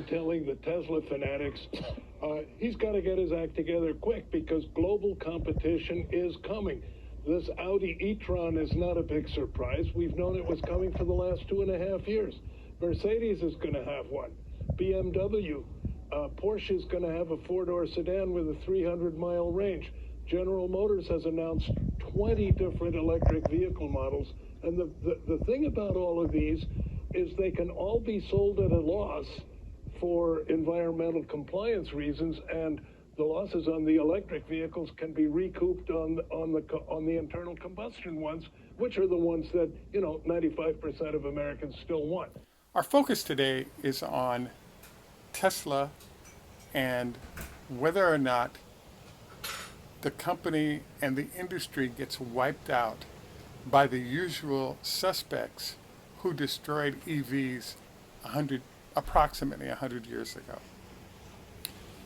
telling the Tesla fanatics he's got to get his act together quick because global competition is coming. This Audi e-tron is not a big surprise. We've known it was coming for the last 2.5 years. Mercedes is going to have one. BMW. Porsche is going to have a four-door sedan with a 300-mile range. General Motors has announced 20 different electric vehicle models. And the thing about all of these is they can all be sold at a loss for environmental compliance reasons, and the losses on the electric vehicles can be recouped on the internal combustion ones, which are the ones that 95% of Americans still want. Our focus today is on Tesla and whether or not the company and the industry gets wiped out by the usual suspects who destroyed EVs approximately 100 years ago.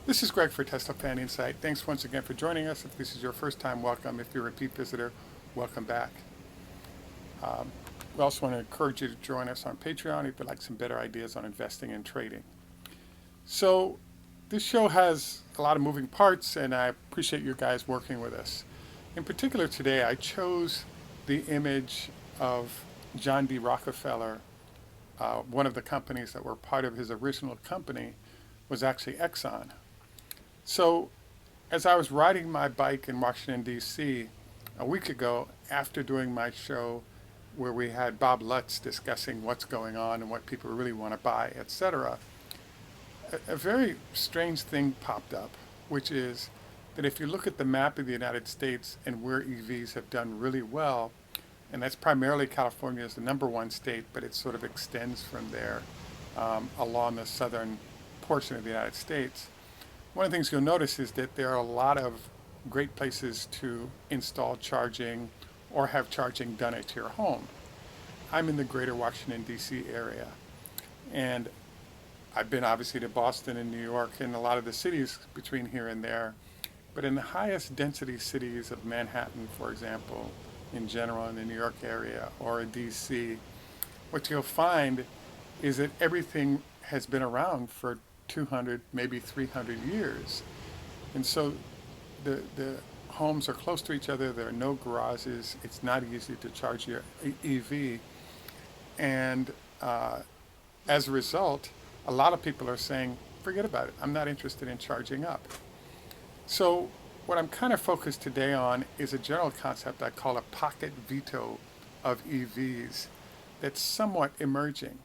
This is Greg for Teslafaninsight. Thanks once again for joining us. If this is your first time, welcome. If you're a repeat visitor, welcome back. We also want to encourage you to join us on Patreon if you'd like some better ideas on investing and trading. So this show has a lot of moving parts, and I appreciate you guys working with us. In particular today, I chose the image of John D. Rockefeller. One of the companies that were part of his original company was actually Exxon. So as I was riding my bike in Washington, D.C. a week ago after doing my show where we had Bob Lutz discussing what's going on and what people really want to buy, etc., a very strange thing popped up, which is that if you look at the map of the United States and where EVs have done really well, and that's primarily California as the number one state, but it sort of extends from there along the southern portion of the United States. One of the things you'll notice is that there are a lot of great places to install charging or have charging done at your home. I'm in the greater Washington, D.C. area, and I've been obviously to Boston and New York and a lot of the cities between here and there, but in the highest density cities of Manhattan, for example, in general in the New York area or in DC, what you'll find is that everything has been around for 200, maybe 300 years. And so the homes are close to each other, there are no garages, it's not easy to charge your EV. And as a result, a lot of people are saying, forget about it, I'm not interested in charging up. So what I'm kind of focused today on is a general concept I call a pocket veto of EVs that's somewhat emerging.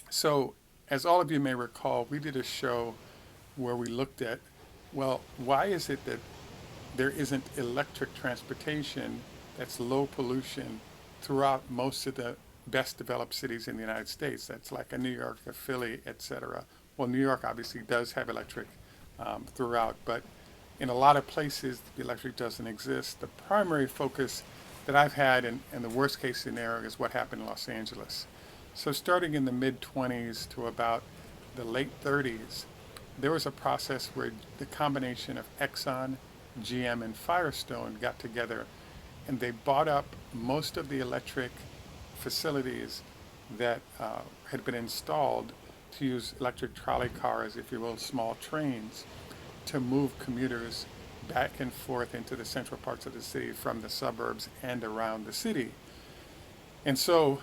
So as all of you may recall, we did a show where we looked at, well, why is it that there isn't electric transportation that's low pollution throughout most of the best developed cities in the United States? That's like a New York, a Philly, etc. Well, New York obviously does have electric throughout, but in a lot of places, the electric doesn't exist. The primary focus that I've had, and the worst case scenario, is what happened in Los Angeles. So starting in the mid-20s to about the late 30s, there was a process where the combination of Exxon, GM, and Firestone got together, and they bought up most of the electric facilities that had been installed to use electric trolley cars, if you will, small trains, to move commuters back and forth into the central parts of the city from the suburbs and around the city. And so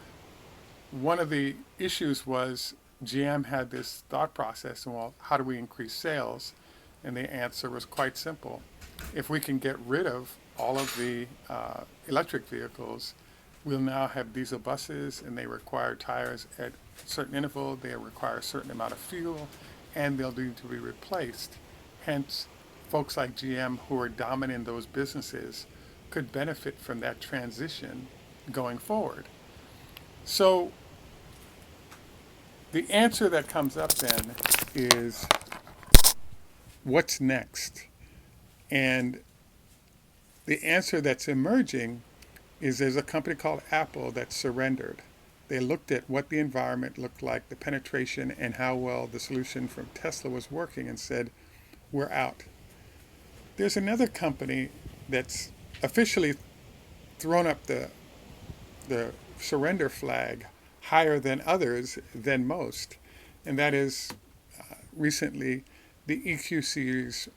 one of the issues was GM had this thought process, well, how do we increase sales? And the answer was quite simple. If we can get rid of all of the electric vehicles, we'll now have diesel buses, and they require tires at a certain interval, they require a certain amount of fuel, and they'll need to be replaced. Hence, folks like GM who are dominant in those businesses could benefit from that transition going forward. So the answer that comes up then is, what's next? And the answer that's emerging is there's a company called Apple that surrendered. They looked at what the environment looked like, the penetration, and how well the solution from Tesla was working, and said, we're out. There's another company that's officially thrown up the surrender flag higher than others, than most, and that is recently the EQ series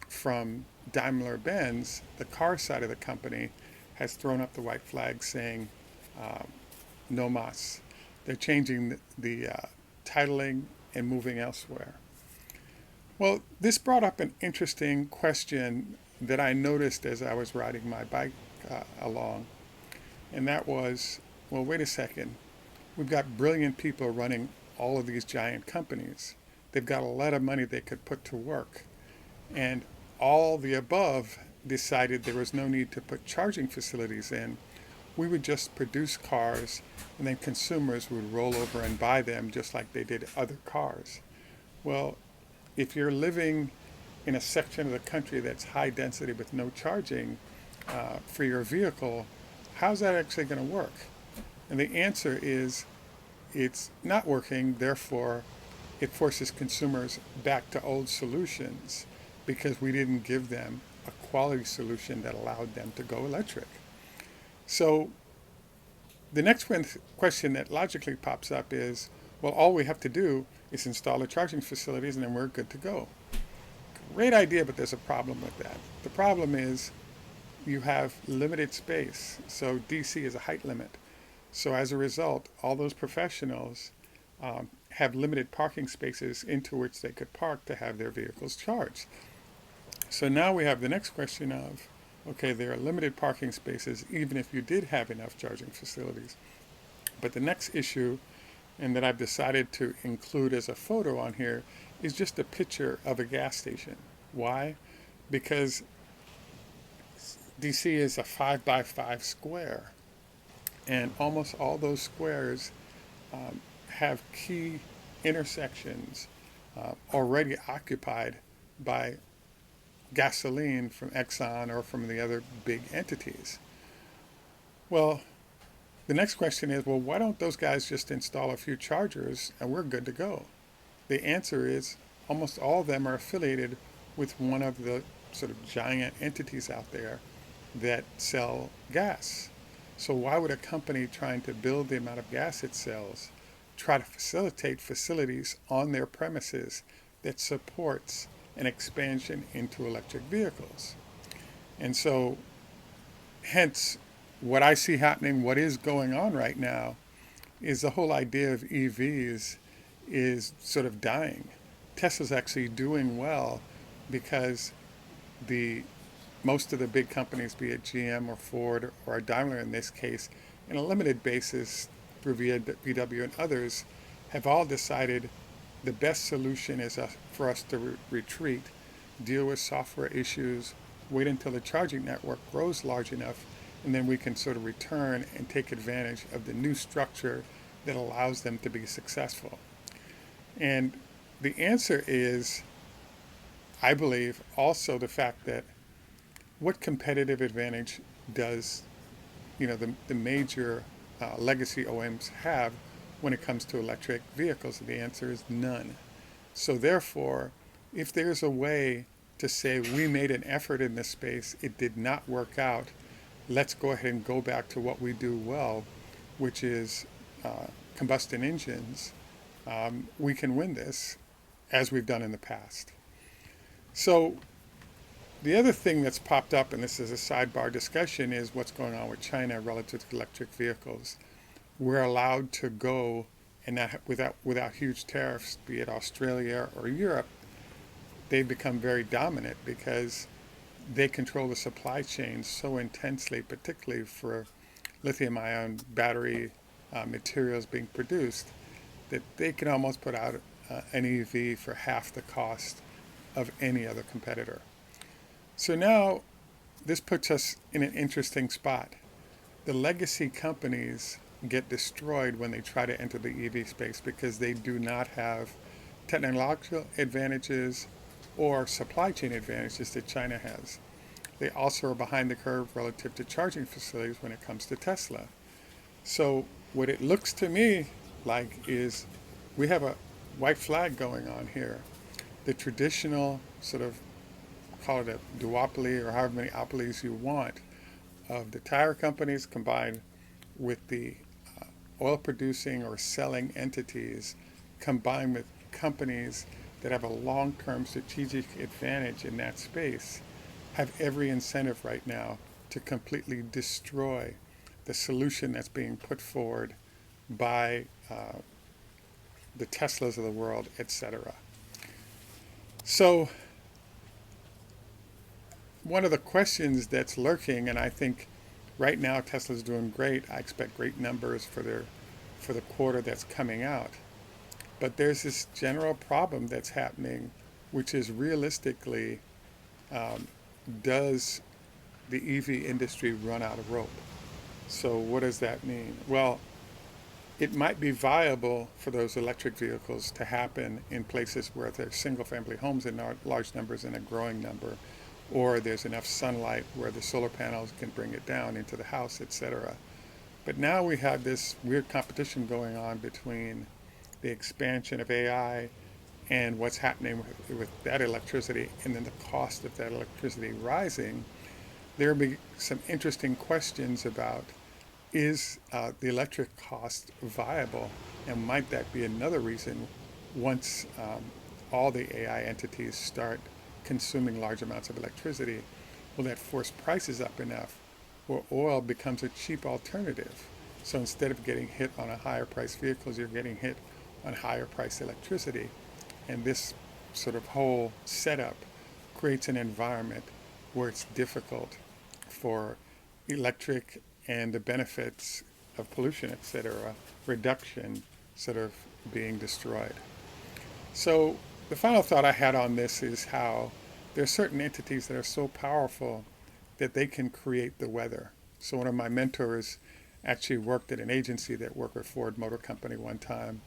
from Daimler-Benz, the car side of the company, has thrown up the white flag saying no mas. They're changing the titling and moving elsewhere. Well, this brought up an interesting question that I noticed as I was riding my bike along, and that was, well, wait a second. We've got brilliant people running all of these giant companies. They've got a lot of money they could put to work. And all the above decided there was no need to put charging facilities in. We would just produce cars, and then consumers would roll over and buy them just like they did other cars. Well, if you're living in a section of the country that's high density with no charging for your vehicle, how's that actually going to work? And the answer is it's not working, therefore it forces consumers back to old solutions because we didn't give them a quality solution that allowed them to go electric. So the next question that logically pops up is, well, all we have to do is install the charging facilities and then we're good to go. Great idea, but there's a problem with that. The problem is you have limited space. So DC is a height limit. So as a result, all those professionals have limited parking spaces into which they could park to have their vehicles charged. So now we have the next question of, okay, there are limited parking spaces even if you did have enough charging facilities. But the next issue, and that I've decided to include as a photo on here, is just a picture of a gas station. Why? Because DC is a 5x5 square, and almost all those squares have key intersections already occupied by gasoline from Exxon or from the other big entities. Well, the next question is, well, why don't those guys just install a few chargers and we're good to go? The answer is almost all of them are affiliated with one of the sort of giant entities out there that sell gas. So why would a company trying to build the amount of gas it sells try to facilitate facilities on their premises that supports an expansion into electric vehicles? And so hence what I see happening, what is going on right now, is the whole idea of EVs is sort of dying. Tesla's actually doing well because most of the big companies, be it GM or Ford or Daimler in this case, in a limited basis through VW and others, have all decided the best solution is for us to retreat, deal with software issues, wait until the charging network grows large enough, and then we can sort of return and take advantage of the new structure that allows them to be successful. And the answer is, I believe, also the fact that what competitive advantage does the major legacy OEMs have when it comes to electric vehicles? The answer is none. So therefore, if there's a way to say we made an effort in this space, it did not work out, let's go ahead and go back to what we do well, which is combustion engines, we can win this as we've done in the past. So the other thing that's popped up, and this is a sidebar discussion, is what's going on with China relative to electric vehicles. We're allowed to go, and that without huge tariffs, be it Australia or Europe. They've become very dominant because they control the supply chain so intensely, particularly for lithium-ion battery materials being produced, that they can almost put out an EV for half the cost of any other competitor. So now this puts us in an interesting spot. The legacy companies get destroyed when they try to enter the EV space because they do not have technological advantages or supply chain advantages that China has. They also are behind the curve relative to charging facilities when it comes to Tesla. So what it looks to me like is we have a white flag going on here. The traditional sort of, call it a duopoly or however many opolies you want, of the tire companies combined with the oil producing or selling entities, combined with companies that have a long-term strategic advantage in that space have every incentive right now to completely destroy the solution that's being put forward by the Teslas of the world, etc. So one of the questions that's lurking, and I think right now Tesla's doing great. I expect great numbers for the quarter that's coming out. But there's this general problem that's happening, which is realistically, does the EV industry run out of rope? So what does that mean? Well, it might be viable for those electric vehicles to happen in places where there's single-family homes in large numbers and a growing number, or there's enough sunlight where the solar panels can bring it down into the house, etc. But now we have this weird competition going on between the expansion of AI and what's happening with that electricity, and then the cost of that electricity rising. There will be some interesting questions about, is the electric cost viable, and might that be another reason once all the AI entities start consuming large amounts of electricity, will that force prices up enough where oil becomes a cheap alternative? So instead of getting hit on a higher price vehicles, you're getting hit on higher price electricity. And this sort of whole setup creates an environment where it's difficult for electric and the benefits of pollution, etc., reduction, sort of being destroyed. So the final thought I had on this is how there are certain entities that are so powerful that they can create the weather. So one of my mentors actually worked at an agency that worked with Ford Motor Company one time,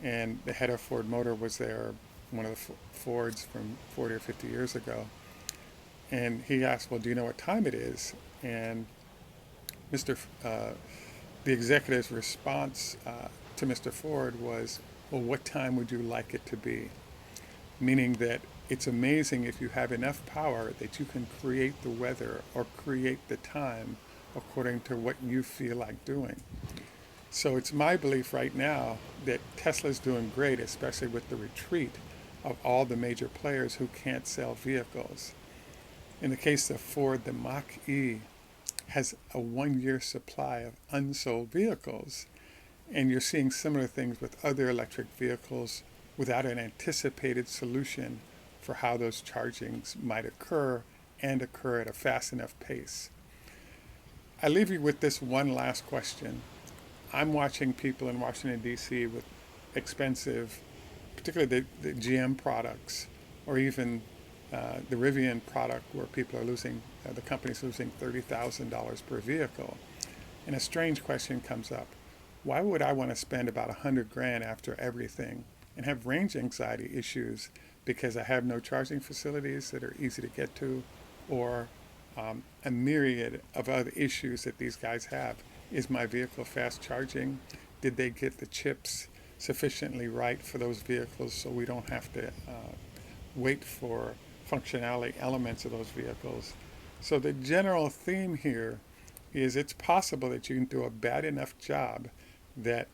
and the head of Ford Motor was there, one of the Fords from 40 or 50 years ago. And he asked, well, do you know what time it is? And the executive's response to Mr. Ford was, well, what time would you like it to be? Meaning that it's amazing if you have enough power that you can create the weather or create the time according to what you feel like doing. So it's my belief right now that Tesla's doing great, especially with the retreat of all the major players who can't sell vehicles. In the case of Ford, the Mach-E has a 1-year supply of unsold vehicles. And you're seeing similar things with other electric vehicles without an anticipated solution for how those chargings might occur and occur at a fast enough pace. I leave you with this one last question. I'm watching people in Washington, D.C. with expensive, particularly the GM products, or even the Rivian product, where people are losing, the company's losing $30,000 per vehicle. And a strange question comes up. Why would I want to spend about $100,000 after everything and have range anxiety issues because I have no charging facilities that are easy to get to, or a myriad of other issues that these guys have? Is my vehicle fast charging? Did they get the chips sufficiently right for those vehicles so we don't have to wait for functionality elements of those vehicles? So the general theme here is it's possible that you can do a bad enough job that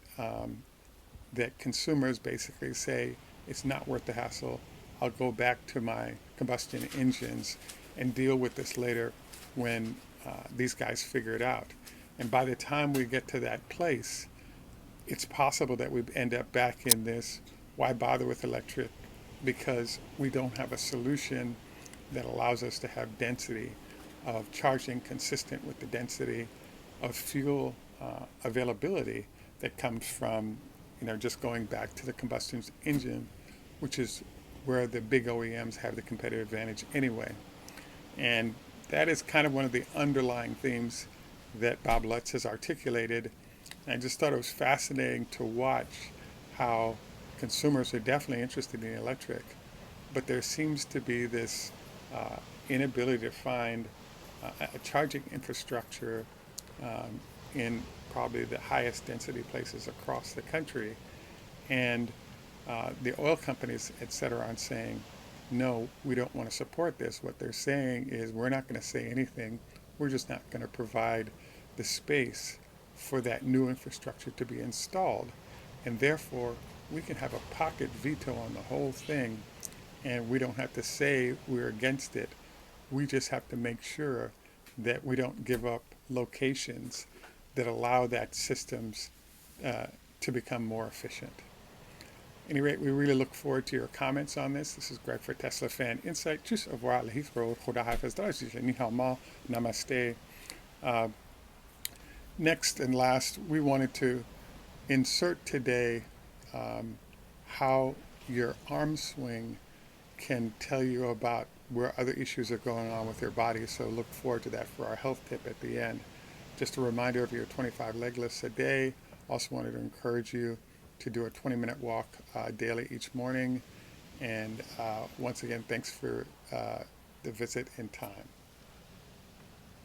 that consumers basically say it's not worth the hassle. I'll go back to my combustion engines and deal with this later when these guys figure it out. And by the time we get to that place, it's possible that we end up back in this, why bother with electric? Because we don't have a solution that allows us to have density of charging consistent with the density of fuel availability that comes from, just going back to the combustion engine, which is where the big OEMs have the competitive advantage anyway. And that is kind of one of the underlying themes that Bob Lutz has articulated. And I just thought it was fascinating to watch how consumers are definitely interested in electric, but there seems to be this inability to find a charging infrastructure in probably the highest density places across the country. And the oil companies, et cetera, aren't saying, no, we don't want to support this. What they're saying is, we're not going to say anything. We're just not going to provide the space for that new infrastructure to be installed. And therefore, we can have a pocket veto on the whole thing, and we don't have to say we're against it. We just have to make sure that we don't give up locations that allow that systems to become more efficient. At any rate, we really look forward to your comments on this. This is Greg for Teslafaninsight. Tschüss, au revoir, Heathrow, Khoda Hafiz, Ni Hao Ma, Namaste. Next and last, we wanted to insert today how your arm swing can tell you about where other issues are going on with your body. So look forward to that for our health tip at the end. Just a reminder of your 25 leg lifts a day. Also wanted to encourage you to do a 20-minute walk daily each morning. And once again, thanks for the visit in time.